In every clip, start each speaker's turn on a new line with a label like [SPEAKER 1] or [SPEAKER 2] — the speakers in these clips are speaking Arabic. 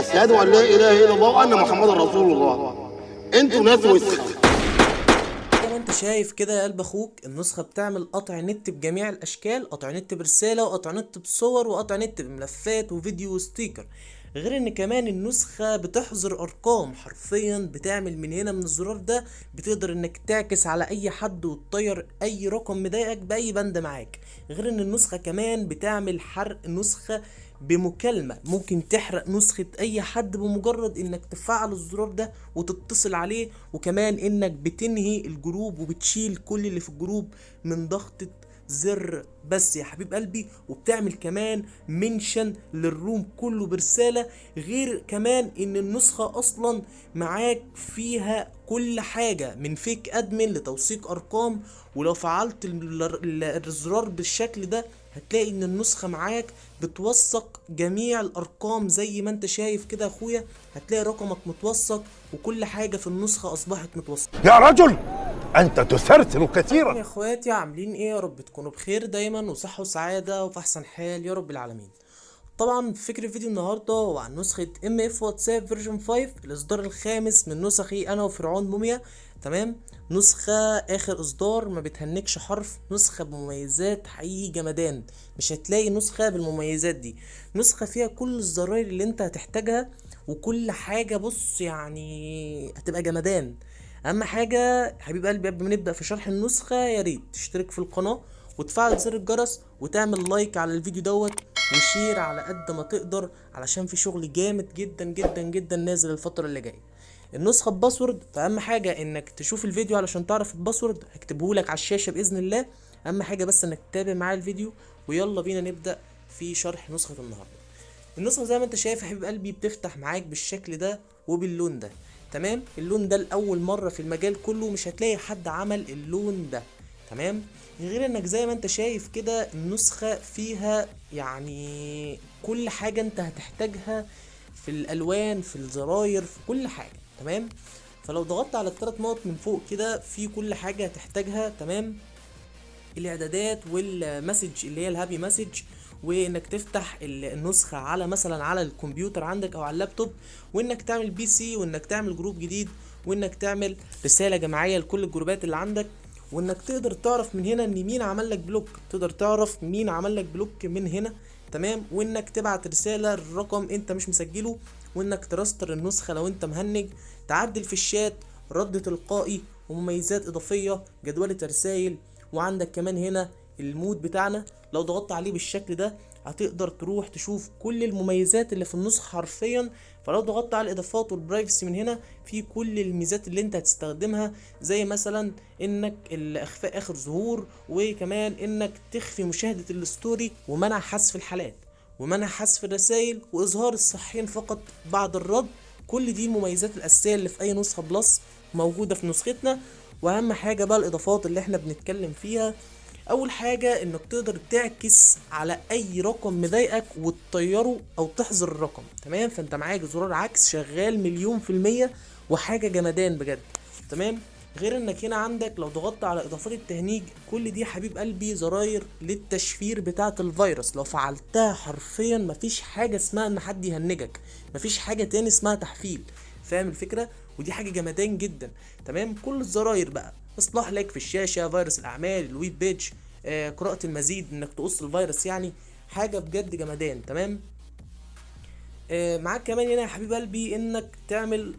[SPEAKER 1] اشهد ان لا اله الا الله وان محمد رسول الله. انتوا ناس وسخه.
[SPEAKER 2] زي ما انت شايف كده يا قلب اخوك، النسخة بتعمل قطع نت بجميع الاشكال، قطع نت برسالة وقطع نت بصور وقطع نت بملفات وفيديو وستيكر. غير ان كمان النسخة بتحظر ارقام، حرفيا بتعمل من هنا من الزرار ده بتقدر انك تعكس على اي حد وتطير اي رقم مضايقك باي بند معاك. غير ان النسخة كمان بتعمل حرق نسخة بمكالمة، ممكن تحرق نسخة اي حد بمجرد انك تفعل الزرار ده وتتصل عليه. وكمان انك بتنهي الجروب وبتشيل كل اللي في الجروب من ضغطة زر بس يا حبيب قلبي. وبتعمل كمان منشن للروم كله برسالة. غير كمان ان النسخة اصلا معاك فيها كل حاجة من فيك ادمن لتوثيق ارقام. ولو فعلت الزرار بالشكل ده هتلاقي ان النسخة معاك بتوثق جميع الارقام زي ما انت شايف كده يا اخويا. هتلاقي رقمك متوثق وكل حاجة في النسخة اصبحت متوثقة.
[SPEAKER 3] يا رجل أنت تثرثر كثيرا.
[SPEAKER 2] يا اخواتي عاملين ايه؟ يا رب تكونوا بخير دايما وصحة وسعادة وفي احسن حال يا رب العالمين. طبعا فكرة الفيديو النهاردة هو عن نسخة MF واتساب فيرجن 5، الاصدار الخامس من نسخي انا وفرعون موميا. تمام، نسخة اخر اصدار ما بتهنكش حرف، نسخة بمميزات حقيقي جمدان. مش هتلاقي نسخة بالمميزات دي، نسخة فيها كل الزراير اللي انت هتحتاجها وكل حاجة. بص يعني هتبقى جمدان. اهم حاجه حبيب قلبي قبل ما نبدا في شرح النسخه، يا ريت تشترك في القناه وتفعل زر الجرس وتعمل لايك على الفيديو دوت وشير على قد ما تقدر، علشان في شغل جامد جدا جدا جدا نازل الفتره اللي جايه. النسخه بباسورد، فاهم حاجه انك تشوف الفيديو علشان تعرف الباسورد، هكتبهولك على الشاشه باذن الله. اهم حاجه بس انك تتابع معايا الفيديو، ويلا بينا نبدا في شرح نسخه النهارده. النسخة زي ما انت شايف يا حبيب قلبي بتفتح معاك بالشكل ده وباللون ده. تمام، اللون ده لأول مرة في المجال كله، مش هتلاقي حد عمل اللون ده. تمام، غير انك زي ما انت شايف كده النسخة فيها يعني كل حاجة انت هتحتاجها في الالوان، في الزراير، في كل حاجة. تمام، فلو ضغطت على الثلاث نقط من فوق كده في كل حاجة هتحتاجها. تمام، الاعدادات والمسج اللي هي الهابي مسج، وانك تفتح النسخة على مثلا على الكمبيوتر عندك او على اللابتوب، وانك تعمل بي سي، وانك تعمل جروب جديد، وانك تعمل رسالة جماعية لكل الجروبات اللي عندك، وانك تقدر تعرف من هنا ان مين عمل لك بلوك، تقدر تعرف مين عمل لك بلوك من هنا. تمام، وانك تبعت رسالة الرقم انت مش مسجله، وانك ترستر النسخة لو انت مهنج، تعدل في الشات، رد تلقائي، ومميزات اضافية، جدولة رسائل. وعندك كمان هنا المود بتاعنا، لو ضغطت عليه بالشكل ده هتقدر تروح تشوف كل المميزات اللي في النسخة حرفيا. فلو ضغطت على الاضافات والبرايفسي من هنا في كل الميزات اللي انت هتستخدمها، زي مثلا انك الاخفاء اخر ظهور، وكمان انك تخفي مشاهدة الستوري، ومنع حذف الحالات، ومنع حذف الرسائل، واظهار الصحين فقط بعد الرد. كل دي المميزات الاساسية اللي في اي نسخة بلس موجودة في نسختنا. واهم حاجة بقى الاضافات اللي احنا بنتكلم فيها. اول حاجة انك تقدر تعكس على اي رقم مضايقك وتطيره او تحظر الرقم. تمام، فانت معاك زرار عكس شغال 1000000%، وحاجة جمدان بجد. تمام، غير انك هنا عندك لو ضغطت على اضافات التهنيج، كل دي حبيب قلبي زراير للتشفير بتاعة الفيروس. لو فعلتها حرفيا مفيش حاجة اسمها ان حد يهنجك، مفيش حاجة تاني اسمها تحفيل. فاهم الفكرة؟ ودي حاجة جمدان جدا. تمام، كل الزراير بقى، اصلاح لايك في الشاشة، فيروس الاعمال، الويب بيج، قراءة المزيد، انك تقص الفيروس، يعني حاجة بجد جمدان. تمام، معاك كمان هنا يا حبيب قلبي انك تعمل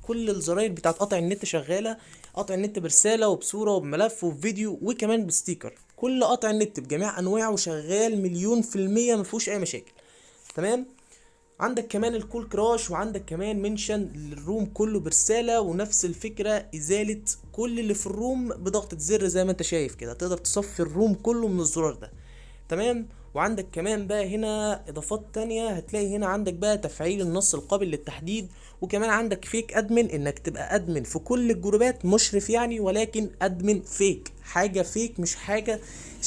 [SPEAKER 2] كل الزراير بتاعت قطع النت شغالة، قطع النت برسالة وبصورة وبملف وبفيديو وكمان بستيكر. كل قطع النت بجميع انواعه شغال 1000000%، مفيهوش اي مشاكل. تمام، عندك كمان الكول كراش، وعندك كمان منشن للروم كله برسالة، ونفس الفكرة ازالة كل اللي في الروم بضغطة زر. زي ما انت شايف كده تقدر تصفي الروم كله من الزرار ده. تمام، وعندك كمان بقى هنا اضافات تانية. هتلاقي هنا عندك بقى تفعيل النص القابل للتحديد، وكمان عندك فيك ادمن، انك تبقى ادمن في كل الجروبات، مشرف يعني، ولكن ادمن فيك، حاجة فيك مش حاجة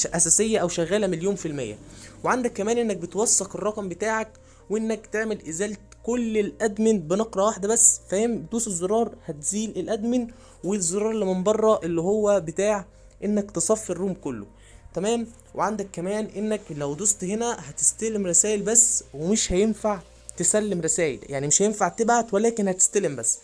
[SPEAKER 2] اساسية او شغالة 1000000%. وعندك كمان انك بتوثق الرقم بتاعك، وانك تعمل ازالة كل الادمن بنقرة واحدة بس. فاهم؟ دوس الزرار هتزيل الادمن، والزرار اللي من بره اللي هو بتاع انك تصفي الروم كله. تمام، وعندك كمان انك لو دوست هنا هتستلم رسائل بس، ومش هينفع تسلم رسائل، يعني مش هينفع تبعت ولكن هتستلم بس.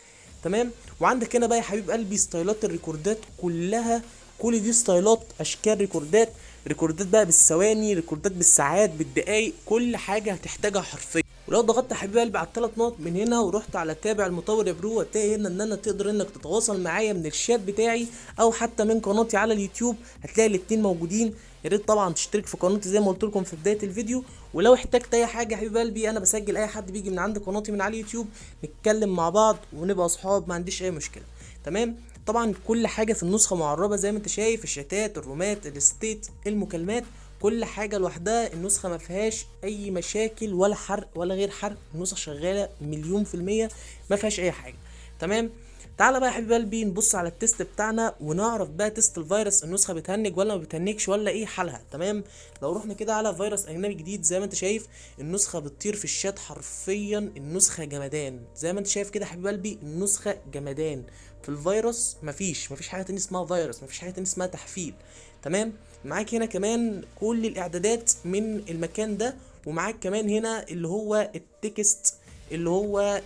[SPEAKER 2] تمام. وعندك هنا بقى يا حبيب قلبي ستايلات الريكوردات كلها، كل دي ستايلات اشكال ريكوردات بقى بالثواني، ريكوردات بالساعات، بالدقايق، كل حاجه هتحتاجها حرفيا. ولو ضغطت يا حبيب قلبي على الثلاث نقط من هنا ورحت على تابع المطور يا برو، هتلاقي هنا ان انا تقدر انك تتواصل معايا من الشات بتاعي او حتى من قناتي على اليوتيوب، هتلاقي الاتنين موجودين. يا ريت طبعا تشترك في قناتي زي ما قلت لكم في بدايه الفيديو. ولو احتجت اي حاجه يا حبيب قلبي، انا بسجل اي حد بيجي من عند قناتي من على اليوتيوب، نتكلم مع بعض ونبقى اصحاب، ما عنديش اي مشكله. تمام. طبعا كل حاجه في النسخه معربه زي ما انت شايف، الشتات، الرومات، الستيت، المكالمات، كل حاجه لوحدها. النسخه ما فيهاش اي مشاكل ولا حرق ولا غير حرق، النسخه شغاله مليون في الميه، ما فيهاش اي حاجه. تمام. تعالى بقى يا حبيب قلبي نبص على التيست بتاعنا ونعرف بقى تيست الفيروس، النسخه بتهنج ولا ما بتهنجش ولا ايه حالها. تمام. لو رحنا كده على فيروس اجنبي جديد زي ما انت شايف، النسخه بتطير في الشات حرفيا، النسخه جمدان زي ما انت شايف كده يا حبيب قلبي، النسخه جمدان. في الفيروس مفيش حاجه تانية اسمها فيروس، مفيش حاجه تانية اسمها تحفيل. تمام. معاك هنا كمان كل الاعدادات من المكان ده، ومعاك كمان هنا اللي هو التكست، اللي هو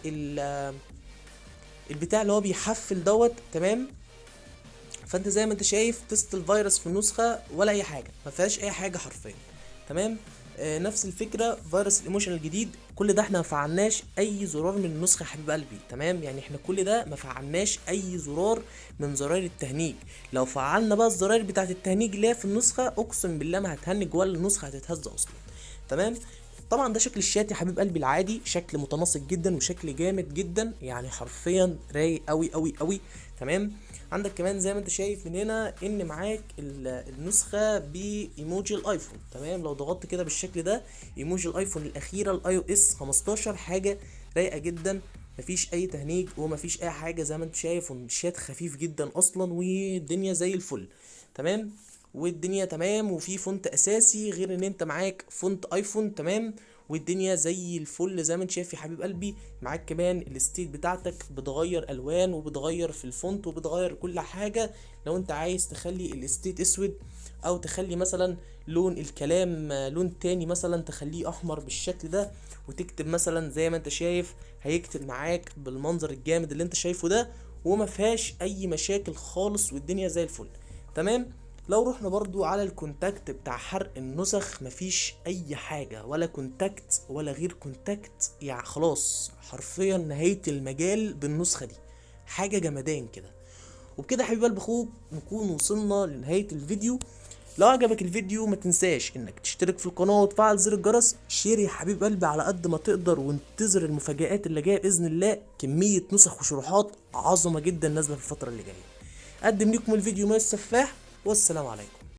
[SPEAKER 2] البتاع اللي هو بيحفل دوت. تمام. فانت زي ما انت شايف تيست الفيروس في النسخه ولا اي حاجه، ما فيهاش اي حاجه حرفيا. تمام. نفس الفكره فيروس الايموشن الجديد، كل ده احنا ما فعلناش اي زرار من النسخه يا حبيب قلبي. تمام. يعني احنا كل ده ما فعلناش اي زرار من زراير التهنيج. لو فعلنا بقى الزراير بتاعه التهنيج اللي هي في النسخه، اقسم بالله ما هتهنج ولا النسخه هتتهز اصلا. تمام. طبعا ده شكل الشات يا حبيب قلبي العادي، شكل متناسق جدا وشكل جامد جدا، يعني حرفيا رايق قوي قوي قوي. تمام. عندك كمان زي ما انت شايف من هنا ان معاك النسخه بايموجي الايفون. تمام. لو ضغطت كده بالشكل ده، ايموجي الايفون الاخيره الاي او اس 15، حاجه رايقه جدا، مفيش اي تهنيج ومفيش اي حاجه زي ما انت شايف، والشات خفيف جدا اصلا والدنيا زي الفل. تمام. والدنيا تمام، وفي فونت اساسي غير ان انت معاك فونت ايفون. تمام. والدنيا زي الفل زي ما انت شايف يا حبيب قلبي. معاك كمان الستيت بتاعتك بتغير الوان وبتغير في الفونت وبتغير كل حاجه. لو انت عايز تخلي الستيت اسود، او تخلي مثلا لون الكلام لون تاني، مثلا تخليه احمر بالشكل ده، وتكتب مثلا زي ما انت شايف، هيكتب معاك بالمنظر الجامد اللي انت شايفه ده، وما فيهاش اي مشاكل خالص، والدنيا زي الفل. تمام. لو رحنا برضو على الكونتاكت بتاع حرق النسخ، مفيش اي حاجة، ولا كونتاكت ولا غير كونتاكت، يعني خلاص حرفيا نهاية المجال بالنسخة دي، حاجة جمدان كده. وبكده حبيب قلب اخوك نكون وصلنا لنهاية الفيديو. لو عجبك الفيديو ما تنساش انك تشترك في القناة وتفعل زر الجرس، شير يا حبيب قلبي على قد ما تقدر، وانتظر المفاجآت اللي جاية بإذن الله، كمية نسخ وشروحات عظمة جدا نازلة في الفترة اللي جاية. قدم لكم الفيديو مايس سفاح، والسلام عليكم.